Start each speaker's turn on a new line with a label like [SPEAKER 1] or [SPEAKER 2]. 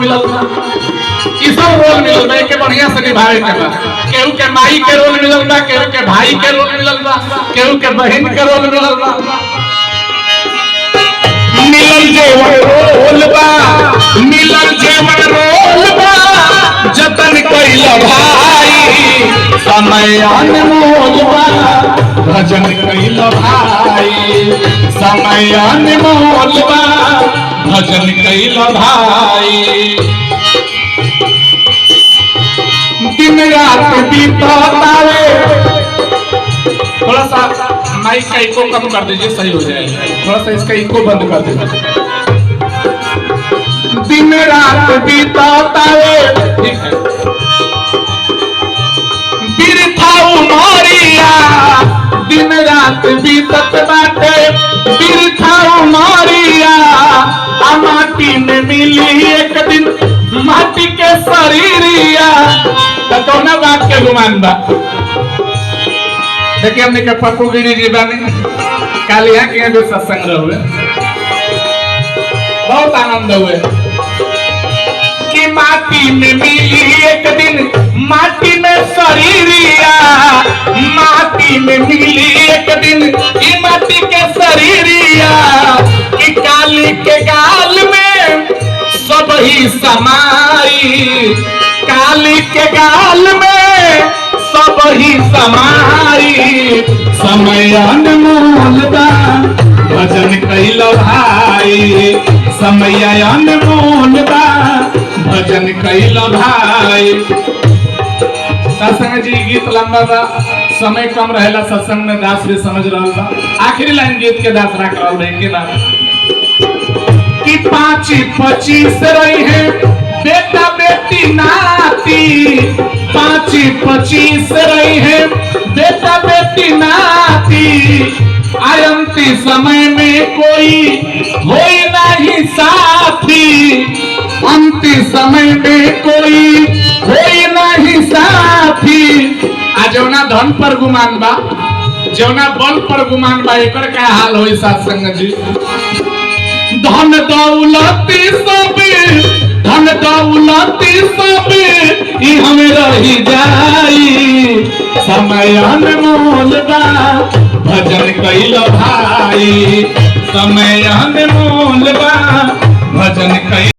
[SPEAKER 1] मिलल बा, ई सब रोल मिलल बा के बढ़िया से निभावे के बा। केहू के माई के रोल मिलल बा, केहू के भाई के रोल मिलल बा, केहू के बहन के रोल मिलल बा। मिलल जेवन रोल बा, मिलल जेवन रोल बा, जतन कइल भाई समय अनमोल बा, भजन कइल भाई समय अनमोल बा, भजन कइल भाई। दिन रात बीततावे, थोड़ा सा माइक का इको कम कर दीजिए, सही हो जाएगा। थोड़ा सा इसका इको बंद कर दीजिए। दिन रात बीततावे, ठीक है। बिरथा उमरिया, दिन रात बीतत बाटे, बिरथा उमरिया, आ माटी में मिली एक दिन माटी के शरीरिया। कतौना बात के गुमान बा। देखिए हमने के पप्पू गिरी जी बानी कालिया के भी सत्संग हुए, बहुत आनंद हुए कि माटी में मिली एक दिन माटी में शरीरिया, माटी में मिली एक दिन ई माटी के शरीरिया, कि काली के गाल में सब ही समाई, काली के गाल में सब ही समाई। समय अनमोल बा, भजन कइल भाई समय अनमोल बा, भजन कइल भाई। सत्संग जी गीत लंबा बा, समय कम रहेला, सत्संग में दास भी समझ रहल बा। आखिरी लाइन गीत के दास रख रहल बा के बात कि 5-25 रही है बेटा बेटी नाती, 5-25 रही है बेटा बेटी नाती, अंतिम समय में कोई होई नहीं साथी, अंतिम समय में कोई होई नहीं साथी। आ जौना धन पर गुमान बा, जौना बल पर गुमान बा, एकर क्या हाल होई सत्संग जी। धन दौलती सब, धन दौलती सब ई हमें रही जाई, समय अनमोल बा, भजन कइल भाई समय अनमोल बा, भजन कइल